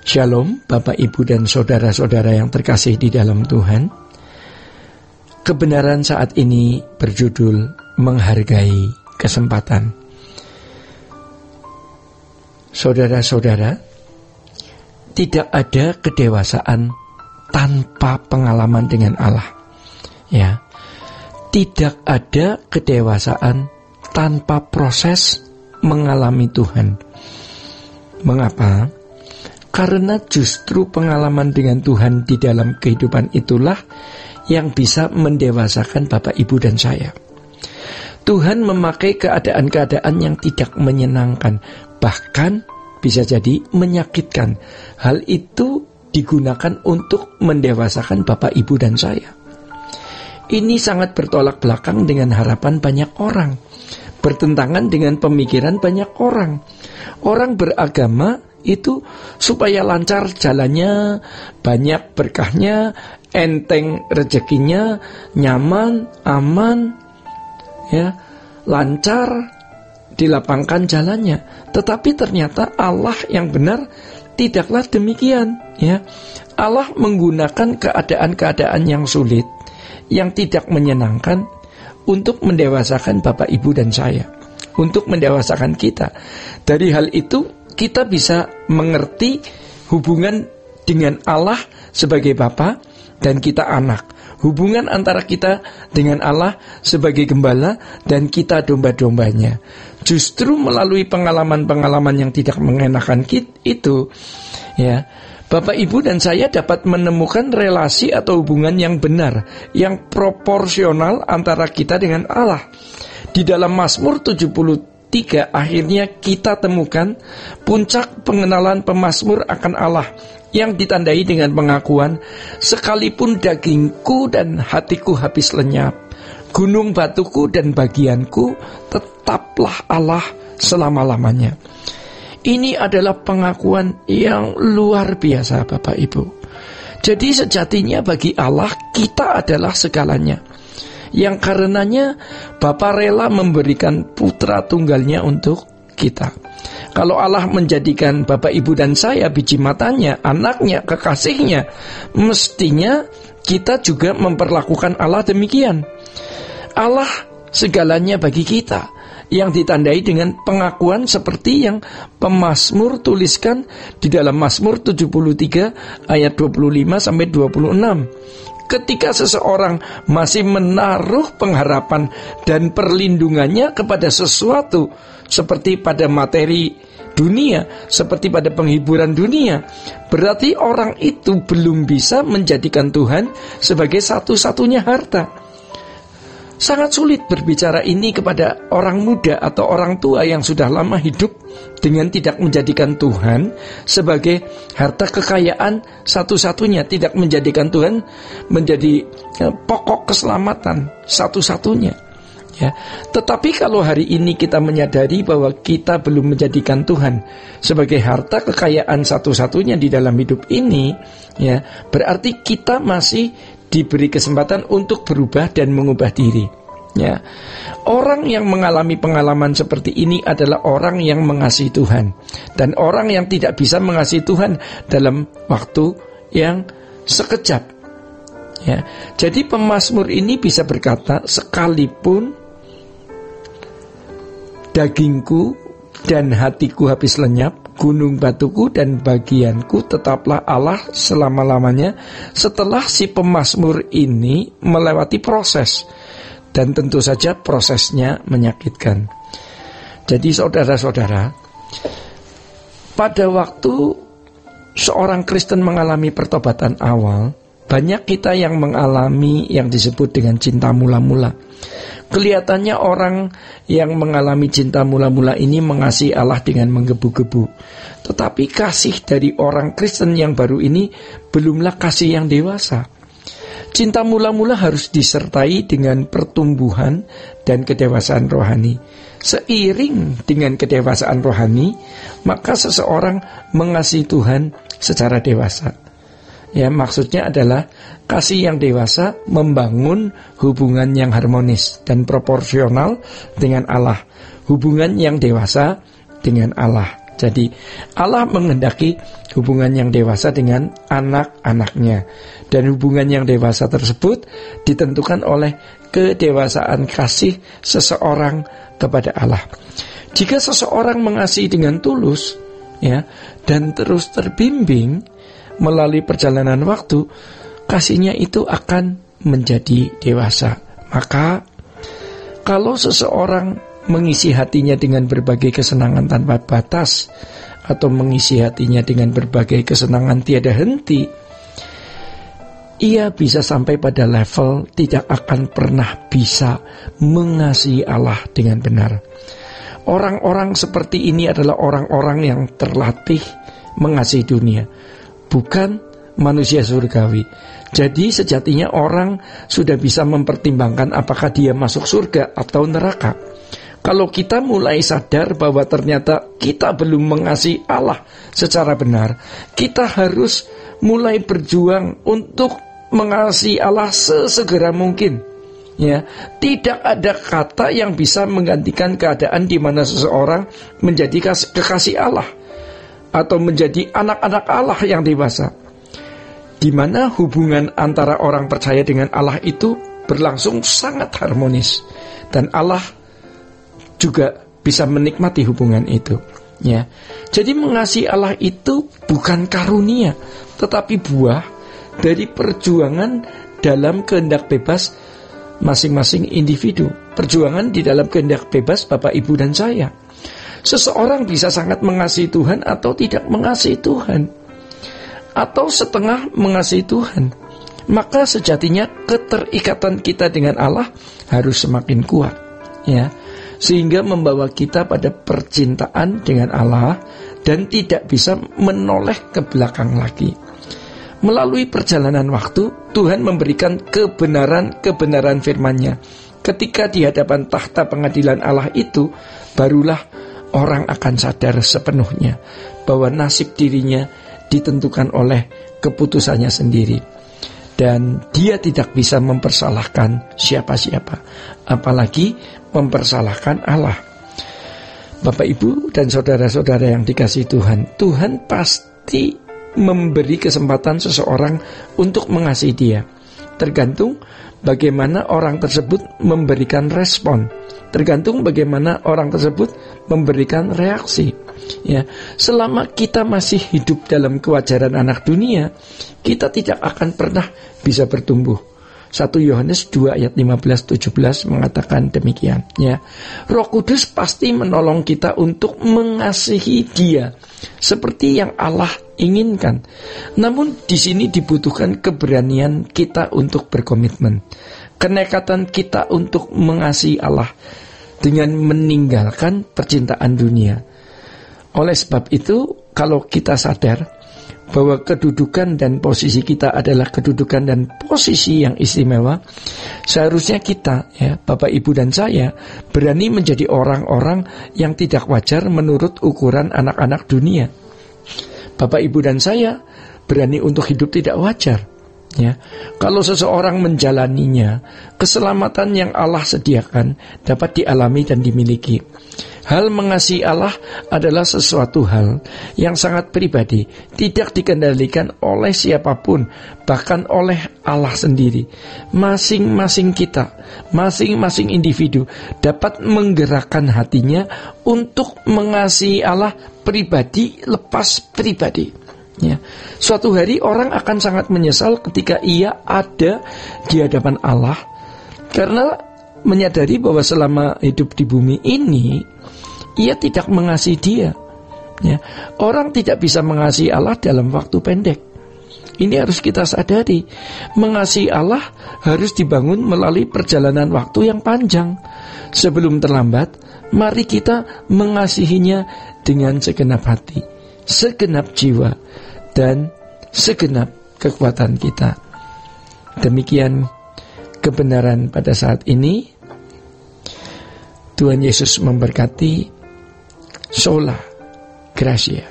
Shalom Bapak Ibu dan saudara-saudara yang terkasih di dalam Tuhan. Kebenaran saat ini berjudul menghargai kesempatan. Saudara-saudara, tidak ada kedewasaan tanpa pengalaman dengan Allah. Ya. Tidak ada kedewasaan tanpa proses mengalami Tuhan. Mengapa? Karena justru pengalaman dengan Tuhan di dalam kehidupan itulah yang bisa mendewasakan Bapak, Ibu, dan saya. Tuhan memakai keadaan-keadaan yang tidak menyenangkan, bahkan bisa jadi menyakitkan. Hal itu digunakan untuk mendewasakan Bapak, Ibu, dan saya. Ini sangat bertolak belakang dengan harapan banyak orang, bertentangan dengan pemikiran banyak orang. Orang beragama itu supaya lancar jalannya, banyak berkahnya, enteng rezekinya, nyaman, aman, ya, lancar, dilapangkan jalannya. Tetapi ternyata Allah yang benar tidaklah demikian, ya. Allah menggunakan keadaan-keadaan yang sulit, yang tidak menyenangkan untuk mendewasakan Bapak, Ibu, dan saya, untuk mendewasakan kita. Dari hal itu kita bisa mengerti hubungan dengan Allah sebagai Bapa dan kita anak, hubungan antara kita dengan Allah sebagai gembala dan kita domba-dombanya. Justru melalui pengalaman-pengalaman yang tidak mengenakan itu, ya, Bapak, Ibu, dan saya dapat menemukan relasi atau hubungan yang benar, yang proporsional antara kita dengan Allah. Di dalam Mazmur 73 akhirnya kita temukan puncak pengenalan pemazmur akan Allah yang ditandai dengan pengakuan, sekalipun dagingku dan hatiku habis lenyap, gunung batuku dan bagianku, tetaplah Allah selama-lamanya. Ini adalah pengakuan yang luar biasa, Bapak, Ibu. Jadi sejatinya bagi Allah kita adalah segalanya, yang karenanya Bapa rela memberikan putra tunggalnya untuk kita. Kalau Allah menjadikan Bapak, Ibu, dan saya biji matanya, anaknya, kekasihnya, mestinya kita juga memperlakukan Allah demikian. Allah segalanya bagi kita, yang ditandai dengan pengakuan seperti yang pemazmur tuliskan di dalam Mazmur 73 ayat 25 sampai 26. Ketika seseorang masih menaruh pengharapan dan perlindungannya kepada sesuatu seperti pada materi dunia, seperti pada penghiburan dunia, berarti orang itu belum bisa menjadikan Tuhan sebagai satu-satunya harta. Sangat sulit berbicara ini kepada orang muda atau orang tua yang sudah lama hidup dengan tidak menjadikan Tuhan sebagai harta kekayaan satu-satunya, tidak menjadikan Tuhan menjadi pokok keselamatan satu-satunya, ya. Tetapi kalau hari ini kita menyadari bahwa kita belum menjadikan Tuhan sebagai harta kekayaan satu-satunya di dalam hidup ini, ya, berarti kita masih diberi kesempatan untuk berubah dan mengubah diri, ya. Orang yang mengalami pengalaman seperti ini adalah orang yang mengasihi Tuhan, dan orang yang tidak bisa mengasihi Tuhan dalam waktu yang sekejap, ya. Jadi pemazmur ini bisa berkata, sekalipun dagingku dan hatiku habis lenyap, gunung batuku dan bagianku, tetaplah Allah selama-lamanya. Setelah si pemazmur ini melewati proses, dan tentu saja prosesnya menyakitkan. Jadi saudara-saudara, pada waktu seorang Kristen mengalami pertobatan awal, banyak kita yang mengalami yang disebut dengan cinta mula-mula. Kelihatannya orang yang mengalami cinta mula-mula ini mengasihi Allah dengan menggebu-gebu. Tetapi kasih dari orang Kristen yang baru ini belumlah kasih yang dewasa. Cinta mula-mula harus disertai dengan pertumbuhan dan kedewasaan rohani. Seiring dengan kedewasaan rohani, maka seseorang mengasihi Tuhan secara dewasa. Ya, maksudnya adalah kasih yang dewasa membangun hubungan yang harmonis dan proporsional dengan Allah. Hubungan yang dewasa dengan Allah. Jadi Allah menghendaki hubungan yang dewasa dengan anak-anaknya, dan hubungan yang dewasa tersebut ditentukan oleh kedewasaan kasih seseorang kepada Allah. Jika seseorang mengasihi dengan tulus, ya, dan terus terbimbing melalui perjalanan waktu, kasihnya itu akan menjadi dewasa. Maka kalau seseorang mengisi hatinya dengan berbagai kesenangan tanpa batas, atau mengisi hatinya dengan berbagai kesenangan tiada henti, ia bisa sampai pada level tidak akan pernah bisa mengasihi Allah dengan benar. Orang-orang seperti ini adalah orang-orang yang terlatih mengasihi dunia, bukan manusia surgawi. Jadi sejatinya orang sudah bisa mempertimbangkan apakah dia masuk surga atau neraka. Kalau kita mulai sadar bahwa ternyata kita belum mengasihi Allah secara benar, kita harus mulai berjuang untuk mengasihi Allah sesegera mungkin. Ya, tidak ada kata yang bisa menggantikan keadaan di mana seseorang menjadi kekasih Allah atau menjadi anak-anak Allah yang dewasa, di mana hubungan antara orang percaya dengan Allah itu berlangsung sangat harmonis, dan Allah juga bisa menikmati hubungan itu, ya. Jadi mengasihi Allah itu bukan karunia, tetapi buah dari perjuangan dalam kehendak bebas masing-masing individu. Perjuangan di dalam kehendak bebas Bapak, Ibu, dan saya. Seseorang bisa sangat mengasihi Tuhan atau tidak mengasihi Tuhan, atau setengah mengasihi Tuhan. Maka sejatinya keterikatan kita dengan Allah harus semakin kuat, ya, sehingga membawa kita pada percintaan dengan Allah dan tidak bisa menoleh ke belakang lagi. Melalui perjalanan waktu, Tuhan memberikan kebenaran firman-Nya. Ketika di hadapan tahta pengadilan Allah itu, barulah orang akan sadar sepenuhnya bahwa nasib dirinya ditentukan oleh keputusannya sendiri, dan dia tidak bisa mempersalahkan siapa-siapa, apalagi mempersalahkan Allah. Bapak, Ibu, dan saudara-saudara yang dikasihi Tuhan, Tuhan pasti memberi kesempatan seseorang untuk mengasihi Dia. Tergantung bagaimana orang tersebut memberikan respon, tergantung bagaimana orang tersebut memberikan reaksi. Ya, selama kita masih hidup dalam kewajaran anak dunia, kita tidak akan pernah bisa bertumbuh. 1 Yohanes 2 ayat 15-17 mengatakan demikian, ya. Roh Kudus pasti menolong kita untuk mengasihi Dia seperti yang Allah inginkan. Namun di sini dibutuhkan keberanian kita untuk berkomitmen, kenekatan kita untuk mengasihi Allah dengan meninggalkan percintaan dunia. Oleh sebab itu, kalau kita sadar bahwa kedudukan dan posisi kita adalah kedudukan dan posisi yang istimewa, seharusnya kita, ya, Bapak, Ibu, dan saya berani menjadi orang-orang yang tidak wajar menurut ukuran anak-anak dunia. Bapak, Ibu, dan saya berani untuk hidup tidak wajar, ya. Kalau seseorang menjalaninya, keselamatan yang Allah sediakan dapat dialami dan dimiliki. Hal mengasihi Allah adalah sesuatu hal yang sangat pribadi, tidak dikendalikan oleh siapapun, bahkan oleh Allah sendiri. Masing-masing kita, masing-masing individu dapat menggerakkan hatinya untuk mengasihi Allah pribadi lepas pribadi. Ya. Suatu hari orang akan sangat menyesal ketika ia ada di hadapan Allah, karena menyadari bahwa selama hidup di bumi ini ia tidak mengasihi Dia, ya. Orang tidak bisa mengasihi Allah dalam waktu pendek. Ini harus kita sadari. Mengasihi Allah harus dibangun melalui perjalanan waktu yang panjang. Sebelum terlambat, mari kita mengasihinya dengan segenap hati, segenap jiwa, dan segenap kekuatan kita. Demikian kebenaran pada saat ini. Tuhan Yesus memberkati. Sola Gracia.